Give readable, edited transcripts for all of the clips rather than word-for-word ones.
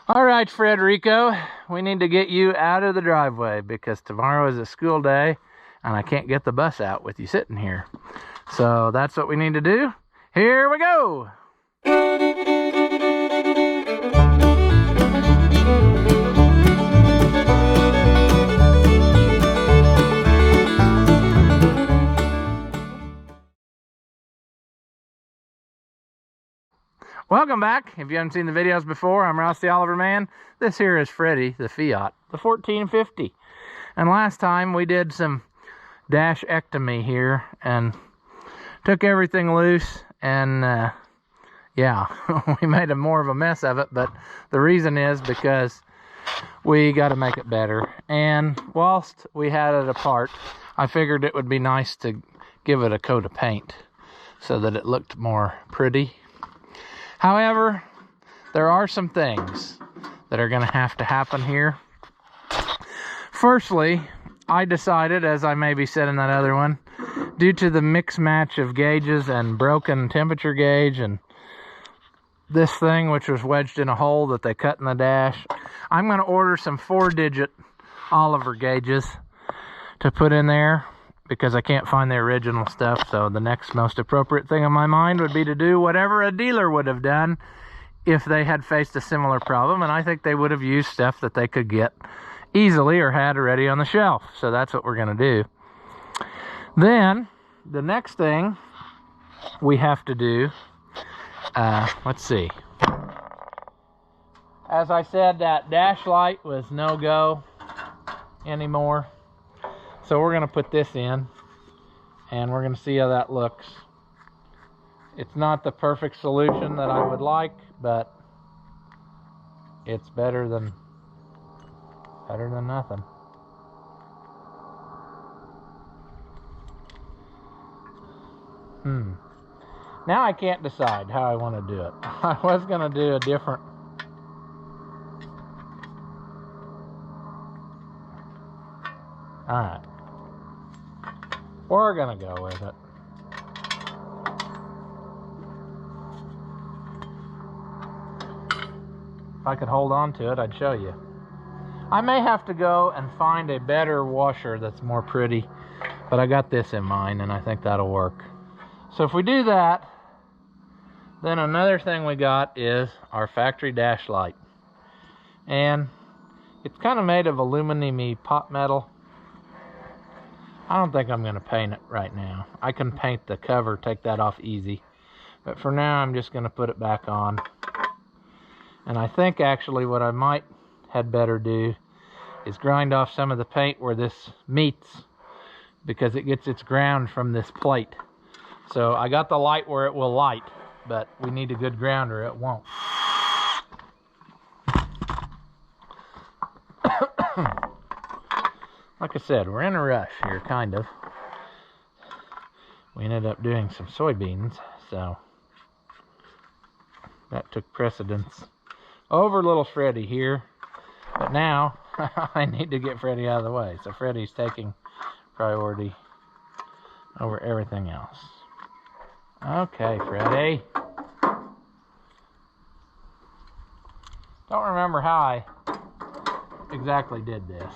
All right, Frederico, we need to get you out of the driveway because tomorrow is a school day and I can't get the bus out with you sitting here. So that's what we need to do. Here we go. Welcome back. If you haven't seen the videos before, I'm Ross the Oliver Man. This here is Freddie, the Fiat, the 1450. And last time we did some dash-ectomy here and took everything loose and yeah, we made more of a mess of it, but the reason is because we got to make it better. And whilst we had it apart, I figured it would be nice to give it a coat of paint so that it looked more pretty. However, there are some things that are going to have to happen here. Firstly, I decided, as I maybe said in that other one, due to the mix match of gauges and broken temperature gauge and this thing which was wedged in a hole that they cut in the dash, I'm going to order some 4-digit Oliver gauges to put in there because I can't find the original stuff. So the next most appropriate thing on my mind would be to do whatever a dealer would have done if they had faced a similar problem, and I think they would have used stuff that they could get easily or had already on the shelf. So that's what we're going to do. Then the next thing we have to do, let's see. As I said, that dash light was no go anymore. So we're going to put this in and we're going to see how that looks. It's not the perfect solution that I would like, but it's better than nothing. Now I can't decide how I want to do it. I was going to do a different. All right. We're going to go with it. If I could hold on to it, I'd show you. I may have to go and find a better washer that's more pretty, but I got this in mind and I think that'll work. So if we do that, then another thing we got is our factory dash light. And it's kind of made of aluminum-y pot metal. I don't think I'm going to paint it right now. I can paint the cover, take that off easy. But for now, I'm just going to put it back on. And I think actually what I might had better do is grind off some of the paint where this meets, because it gets its ground from this plate. So I got the light where it will light, but we need a good ground or it won't. Like I said, we're in a rush here, kind of. We ended up doing some soybeans, so that took precedence over little Freddie here. But now I need to get Freddie out of the way, so Freddie's taking priority over everything else. Okay, Freddie. Don't remember how I exactly did this.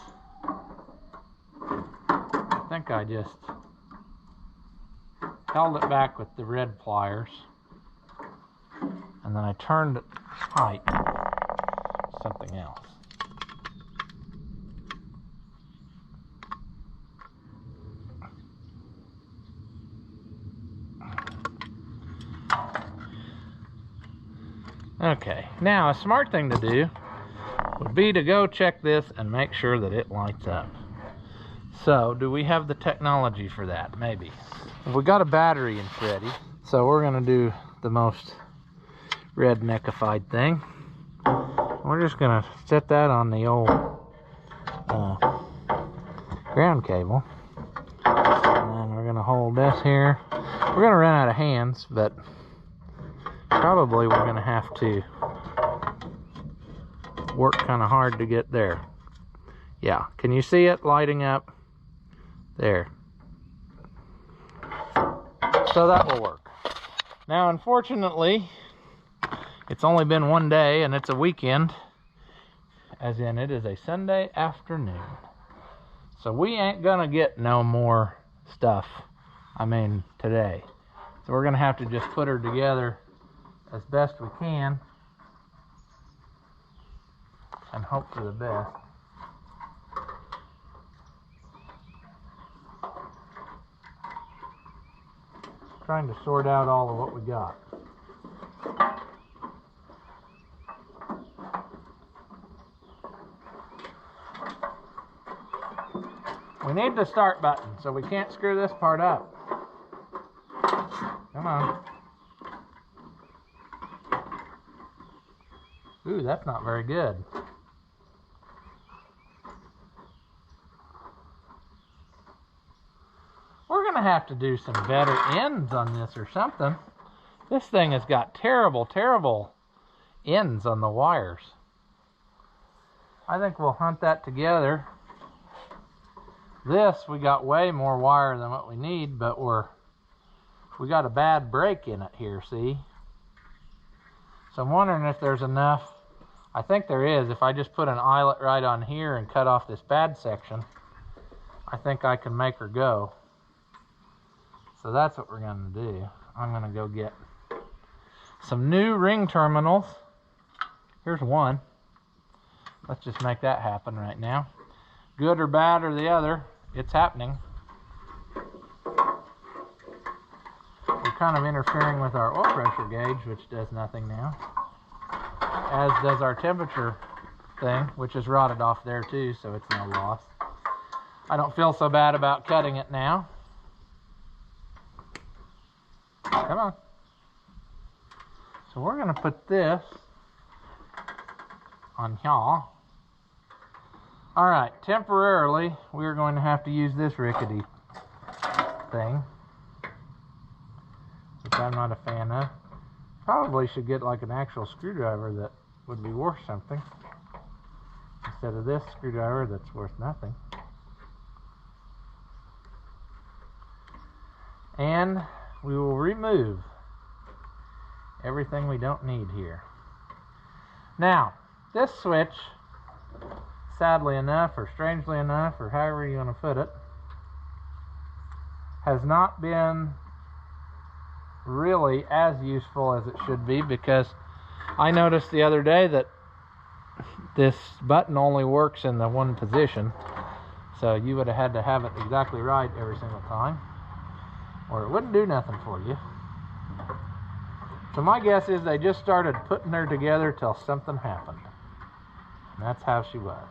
I think I just held it back with the red pliers and then I turned it tight to something else. Okay, now a smart thing to do would be to go check this and make sure that it lights up. So, do we have the technology for that? Maybe. We got a battery in Freddie, so we're going to do the most redneckified thing. We're just going to set that on the old ground cable. And then we're going to hold this here. We're going to run out of hands, but probably we're going to have to work kind of hard to get there. Yeah, can you see it lighting up? There. So that will work. Now, unfortunately, it's only been one day and it's a weekend, as in it is a Sunday afternoon. So we ain't gonna get no more stuff, today. So we're gonna have to just put her together as best we can and hope for the best. Trying to sort out all of what we got. We need the start button, so we can't screw this part up. Come on. Ooh, that's not very good. We're gonna have to do some better ends on this or something. This thing has got terrible, terrible ends on the wires. I think we'll hunt that together. This, we got way more wire than what we need, but we got a bad break in it here, see? So I'm wondering if there's enough. I think there is. If I just put an eyelet right on here and cut off this bad section, I think I can make her go. So that's what we're gonna do. I'm gonna go get some new ring terminals. Here's one. Let's just make that happen right now. Good or bad or the other, it's happening. We're kind of interfering with our oil pressure gauge, which does nothing now. As does our temperature thing, which is rotted off there too, so it's no loss. I don't feel so bad about cutting it now. Come on. So we're gonna put this on here. Alright, temporarily, we're going to have to use this rickety thing, which I'm not a fan of. Probably should get like an actual screwdriver that would be worth something, instead of this screwdriver that's worth nothing. And we will remove everything we don't need here. Now, this switch, sadly enough, or strangely enough, or however you want to put it, has not been really as useful as it should be, because I noticed the other day that this button only works in the one position, so you would have had to have it exactly right every single time, or it wouldn't do nothing for you. So my guess is they just started putting her together till something happened. And that's how she was.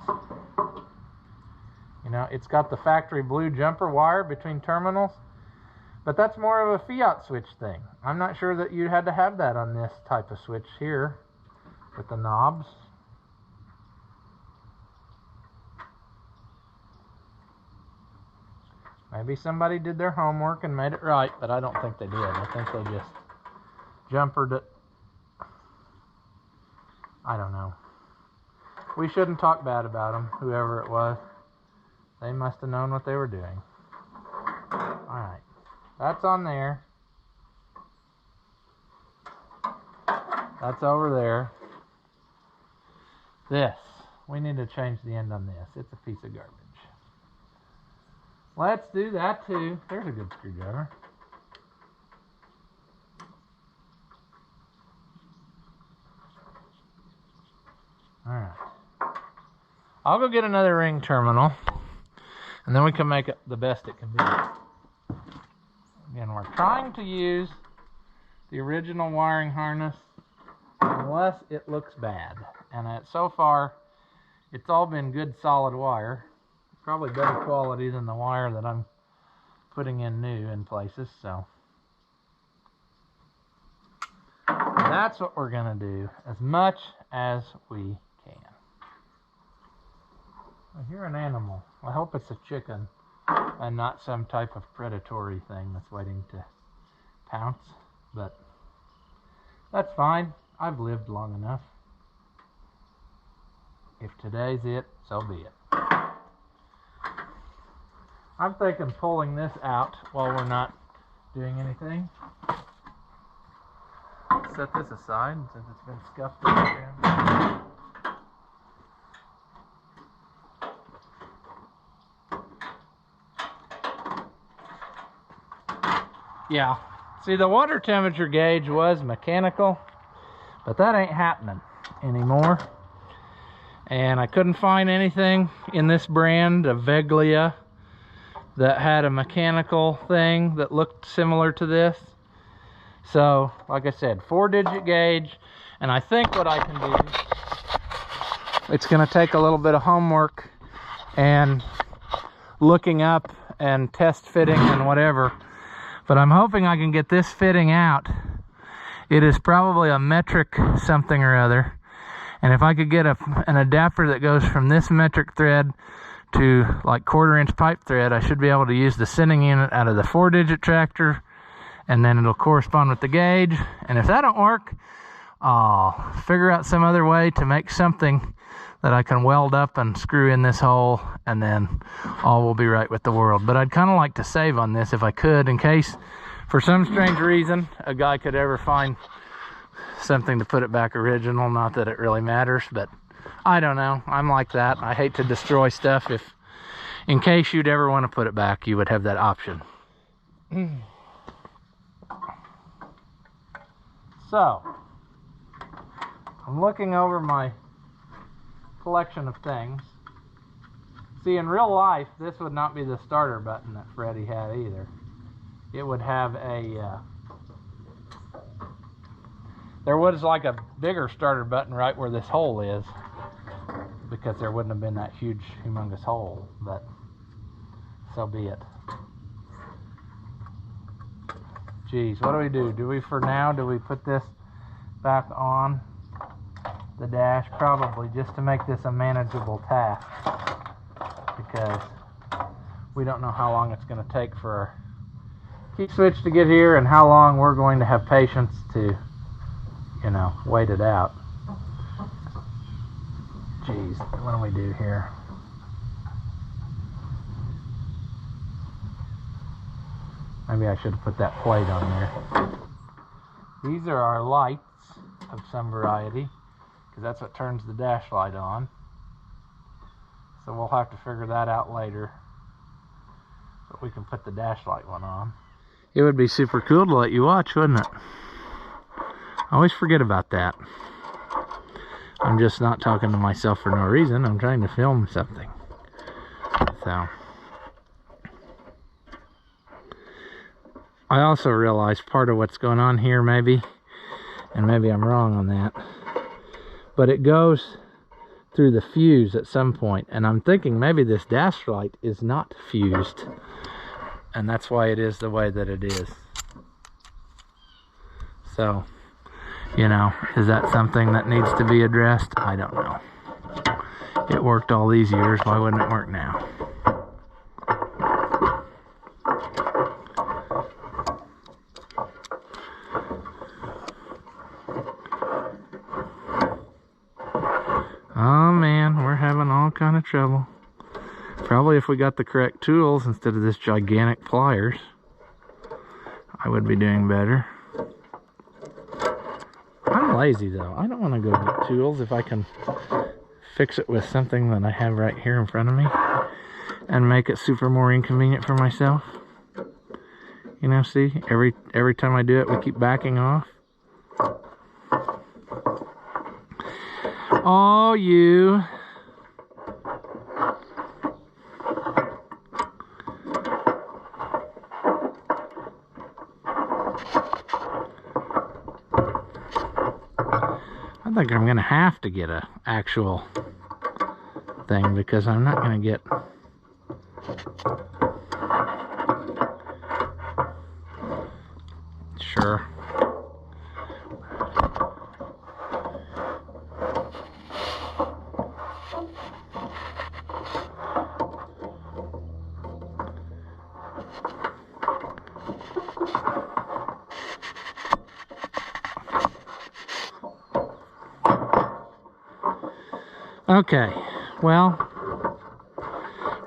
You know, it's got the factory blue jumper wire between terminals, but that's more of a Fiat switch thing. I'm not sure that you had to have that on this type of switch here with the knobs. Maybe somebody did their homework and made it right, but I don't think they did. I think they just jumpered it. I don't know. We shouldn't talk bad about them, whoever it was. They must have known what they were doing. Alright, that's on there. That's over there. This, we need to change the end on this. It's a piece of garbage. Let's do that too. There's a good screwdriver. Alright. I'll go get another ring terminal, and then we can make it the best it can be. Again, we're trying to use the original wiring harness unless it looks bad. And so far, it's all been good solid wire. Probably better quality than the wire that I'm putting in new in places, so. That's what we're gonna do, as much as we can. I hear an animal. I hope it's a chicken and not some type of predatory thing that's waiting to pounce, but that's fine. I've lived long enough. If today's it, so be it. I'm thinking pulling this out while we're not doing anything. Set this aside since it's been scuffed again. Yeah. See, the water temperature gauge was mechanical, but that ain't happening anymore. And I couldn't find anything in this brand of Veglia that had a mechanical thing that looked similar to this. So, like I said, 4-digit gauge, and I think what I can do, it's going to take a little bit of homework and looking up and test fitting and whatever, but I'm hoping I can get this fitting out. It is probably a metric something or other, and if I could get an adapter that goes from this metric thread to like 1/4-inch pipe thread, I should be able to use the sending unit out of the 4-digit tractor, and then it'll correspond with the gauge. And if that don't work, I'll figure out some other way to make something that I can weld up and screw in this hole, and then all will be right with the world. But I'd kind of like to save on this if I could, in case for some strange reason a guy could ever find something to put it back original. Not that it really matters, but I don't know. I'm like that. I hate to destroy stuff. If in case you'd ever want to put it back, you would have that option. So, I'm looking over my collection of things. See, in real life, this would not be the starter button that Freddie had either. It would have a, there was like a bigger starter button right where this hole is, because there wouldn't have been that huge, humongous hole, but so be it. Geez, what do we do? Do we, for now, do we put this back on the dash? Probably, just to make this a manageable task, because we don't know how long it's going to take for our key switch to get here, and how long we're going to have patience to, you know, wait it out. Geez, what do we do here? Maybe I should have put that plate on there. These are our lights of some variety, because that's what turns the dash light on. So we'll have to figure that out later. But we can put the dash light one on. It would be super cool to let you watch, wouldn't it? I always forget about that. I'm just not talking to myself for no reason. I'm trying to film something. So I also realize part of what's going on here, maybe, and maybe I'm wrong on that, but it goes through the fuse at some point, and I'm thinking maybe this dash light is not fused, and that's why it is the way that it is. So, you know, is that something that needs to be addressed? I don't know. It worked all these years, why wouldn't it work now? Oh man, we're having all kind of trouble. Probably if we got the correct tools instead of this gigantic pliers, I would be doing better. I'm lazy though. I don't want to go get tools if I can fix it with something that I have right here in front of me and make it super more inconvenient for myself. You know, see, every time I do it, we keep backing off. Oh, you. I think I'm gonna have to get an actual thing, because I'm not gonna get sure. Okay, well,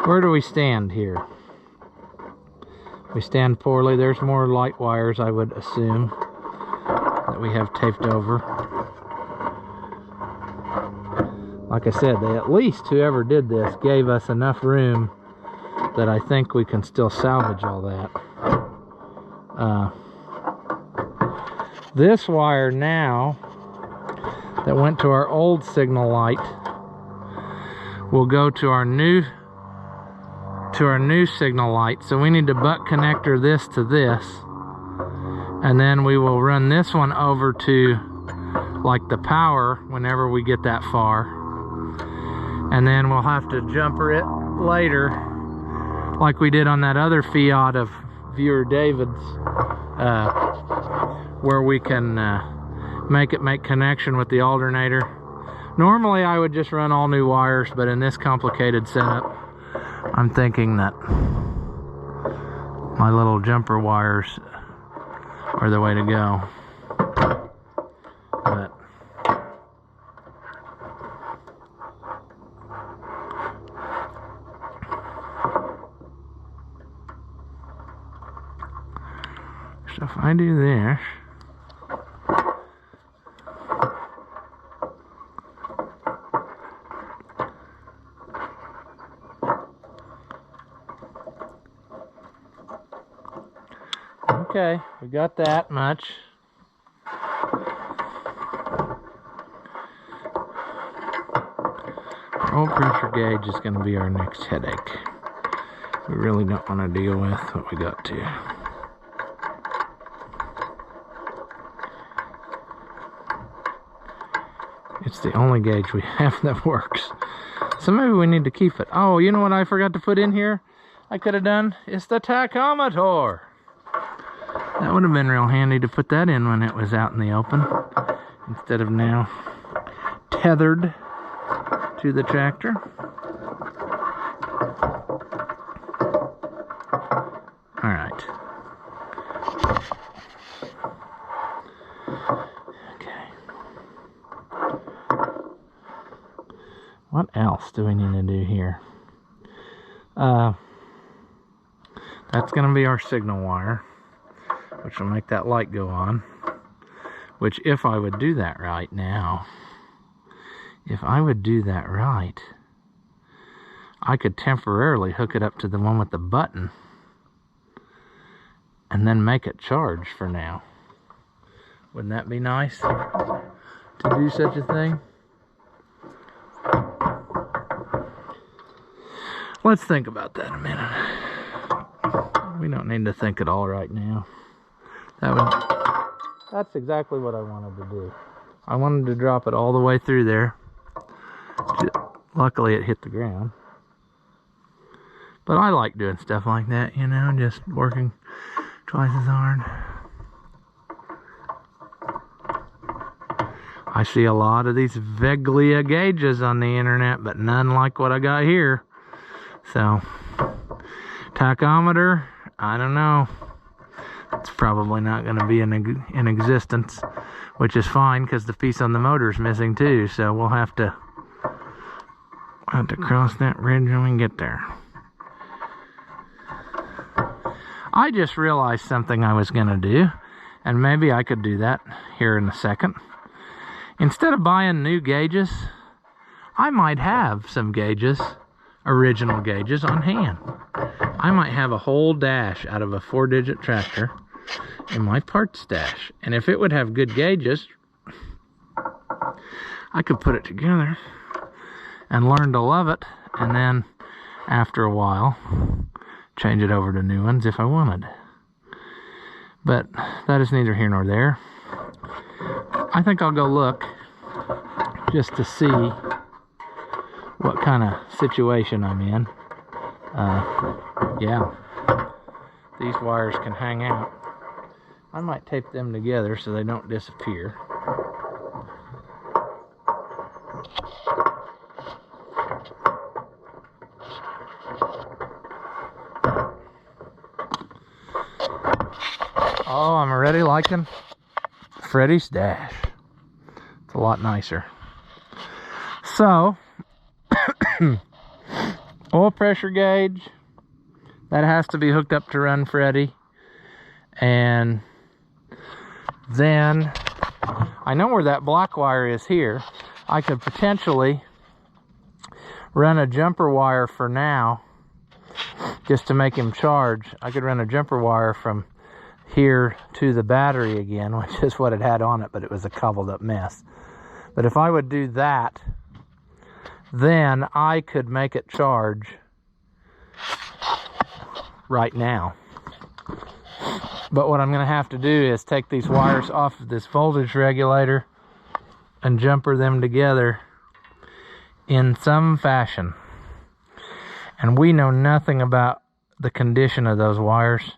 where do we stand here? We stand poorly. There's more light wires, I would assume, that we have taped over. Like I said, they at least, whoever did this, gave us enough room that I think we can still salvage all that. This wire now that went to our old signal light will go to our new signal light. So we need to butt connector this to this, and then we will run this one over to like the power whenever we get that far, and then we'll have to jumper it later like we did on that other Fiat of viewer David's, where we can make connection with the alternator. Normally I would just run all new wires, but in this complicated setup I'm thinking that my little jumper wires are the way to go. But so if I do this, okay, we got that much. Our old pressure gauge is going to be our next headache. We really don't want to deal with what we got to. It's the only gauge we have that works. So maybe we need to keep it. Oh, you know what I forgot to put in here? I could have done? It's the tachometer. That would have been real handy to put that in when it was out in the open, instead of now tethered to the tractor. All right. Okay. What else do we need to do here? That's going to be our signal wire, which will make that light go on. Which, if I would do that right now, I could temporarily hook it up to the one with the button and then make it charge for now. Wouldn't that be nice to do such a thing? Let's think about that a minute. We don't need to think it all right now. That's exactly what I wanted to do. I wanted to drop it all the way through there. Luckily it hit the ground. But I like doing stuff like that, you know, just working twice as hard. I see a lot of these Veglia gauges on the internet, but none like what I got here. So, tachometer, I don't know. It's probably not going to be in existence, which is fine because the piece on the motor is missing too. So we'll have to cross that bridge when we get there. I just realized something I was going to do, and maybe I could do that here in a second. Instead of buying new gauges, I might have some gauges, original gauges, on hand. I might have a whole dash out of a 4-digit tractor in my parts stash. And if it would have good gauges, I could put it together and learn to love it. And then, after a while, change it over to new ones if I wanted. But that is neither here nor there. I think I'll go look just to see what kind of situation I'm in. Yeah, these wires can hang out. I might tape them together so they don't disappear. Oh, I'm already liking Freddie's dash. It's a lot nicer. So, oil pressure gauge, that has to be hooked up to run Freddie. And then, I know where that black wire is here. I could potentially run a jumper wire for now, just to make him charge. I could run a jumper wire from here to the battery again, which is what it had on it, but it was a cobbled up mess. But if I would do that, then I could make it charge right now. But what I'm going to have to do is take these wires off of this voltage regulator and jumper them together in some fashion. And we know nothing about the condition of those wires.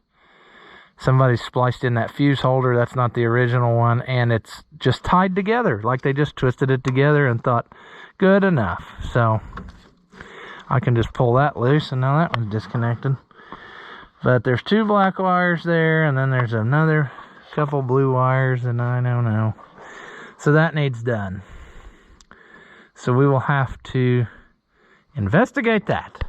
Somebody spliced in that fuse holder. That's not the original one, and it's just tied together, like they just twisted it together and thought, good enough. So I can just pull that loose, and now that one's disconnected. But there's 2 black wires there, and then there's another couple blue wires, and I don't know. So that needs done. So we will have to investigate that.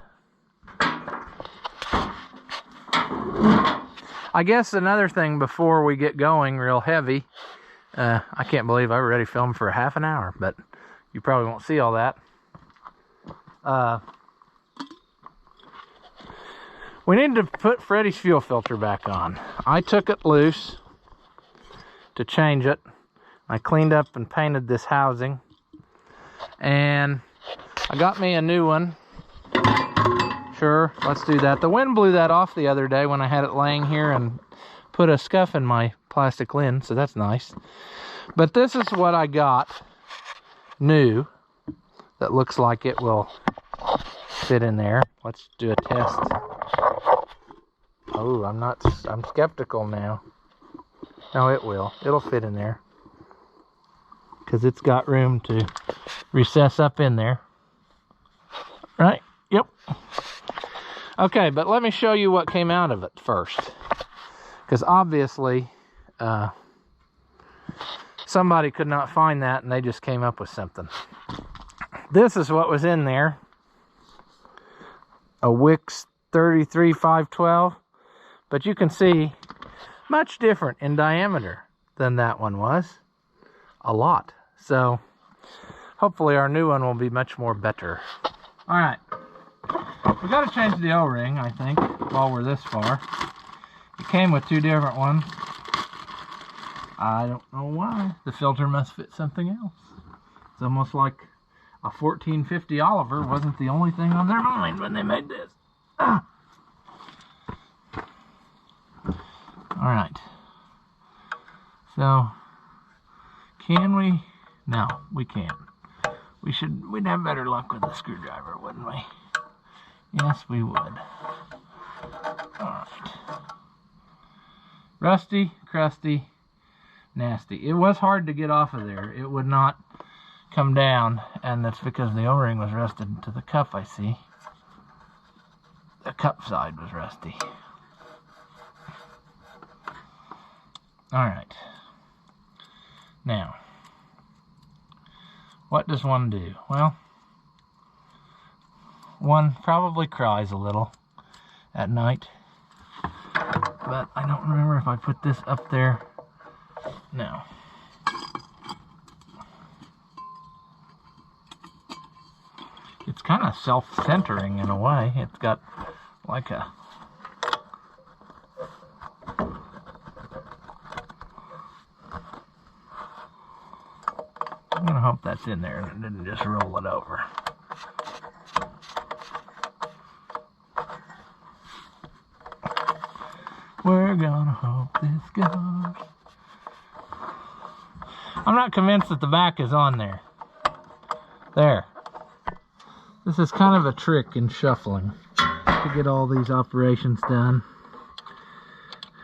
I guess another thing before we get going real heavy, I can't believe I already filmed for half an hour, but you probably won't see all that. We need to put Freddie's fuel filter back on. I took it loose to change it. I cleaned up and painted this housing, and I got me a new one. Sure, let's do that. The wind blew that off the other day when I had it laying here and put a scuff in my plastic lid, so that's nice. But this is what I got new that looks like it will fit in there. Let's do a test. Oh, I'm skeptical now. No, it will. It'll fit in there, because it's got room to recess up in there. Right? Yep. Okay, but let me show you what came out of it first. Because obviously, somebody could not find that, and they just came up with something. This is what was in there. A Wix 33512. But you can see, much different in diameter than that one was. A lot. So, hopefully our new one will be much more better. Alright. We got to change the O-ring, I think, while we're this far. It came with 2 different ones. I don't know why. The filter must fit something else. It's almost like a 1450 Oliver wasn't the only thing on their mind when they made this. Ah. Alright. So, can we? No, we can't. We'd have better luck with the screwdriver, wouldn't we? Yes, we would. Alright. Rusty, crusty, nasty. It was hard to get off of there. It would not come down, and that's because the O-ring was rusted to the cup, I see. The cup side was rusty. Alright. Now, what does one do? Well, one probably cries a little at night, but I don't remember if I put this up there. No. It's kind of self-centering in a way. It's got like a... I'm gonna hope that's in there and it didn't just roll it over. We're gonna hope this goes. I'm not convinced that the back is on there. There. This is kind of a trick in shuffling to get all these operations done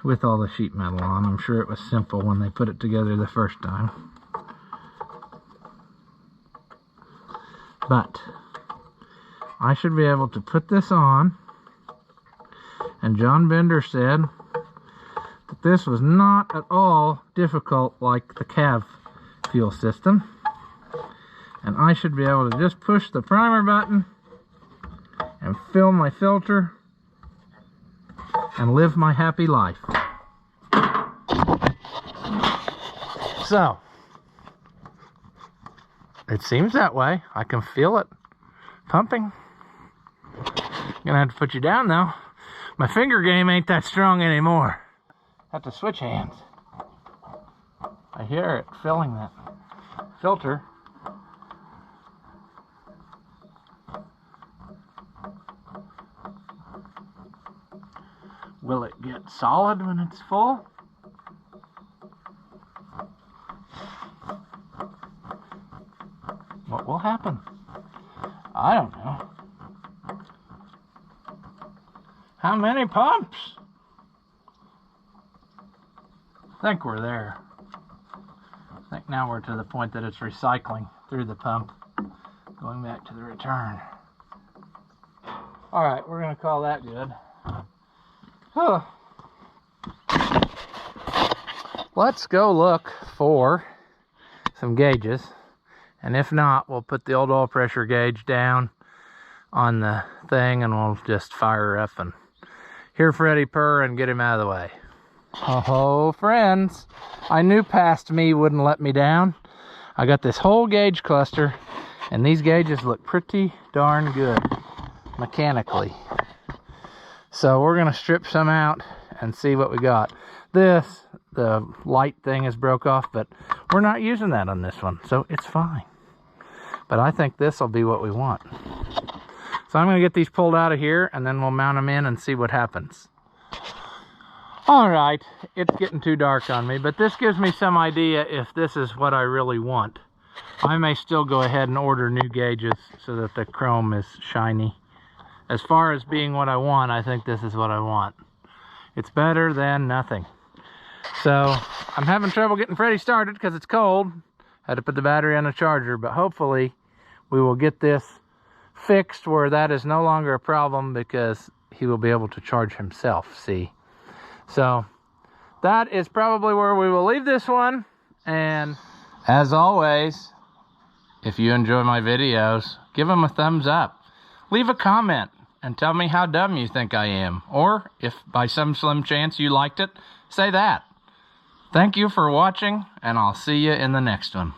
with all the sheet metal on. I'm sure it was simple when they put it together the first time. But I should be able to put this on, and John Bender said that this was not at all difficult like the CAV fuel system, and I should be able to just push the primer button and fill my filter and live my happy life. So it seems that way. I can feel it pumping. Gonna have to put you down though. My finger game ain't that strong anymore. Have to switch hands. I hear it filling that filter. Will it get solid when it's full? What will happen? I don't know. How many pumps? I think we're there. I think now we're to the point that it's recycling through the pump, going back to the return. All right, we're gonna call that good. Huh. Let's go look for some gauges, and if not, we'll put the old oil pressure gauge down on the thing and we'll just fire up and hear Freddie purr and get him out of the way. Oh, friends, I knew past me wouldn't let me down. I got this whole gauge cluster, and these gauges look pretty darn good mechanically. So we're gonna strip some out and see what we got. The light thing is broke off, but we're not using that on this one, so it's fine. But I think this will be what we want. So I'm gonna get these pulled out of here, and then we'll mount them in and see what happens. All right, it's getting too dark on me, but this gives me some idea if this is what I really want. I may still go ahead and order new gauges so that the chrome is shiny. As far as being what I want, I think this is what I want. It's better than nothing. So I'm having trouble getting Freddie started because it's cold. Had to put the battery on the charger, but hopefully we will get this fixed where that is no longer a problem because he will be able to charge himself, see? So that is probably where we will leave this one. And as always, if you enjoy my videos, give them a thumbs up. Leave a comment and tell me how dumb you think I am. Or if by some slim chance you liked it, say that. Thank you for watching, and I'll see you in the next one.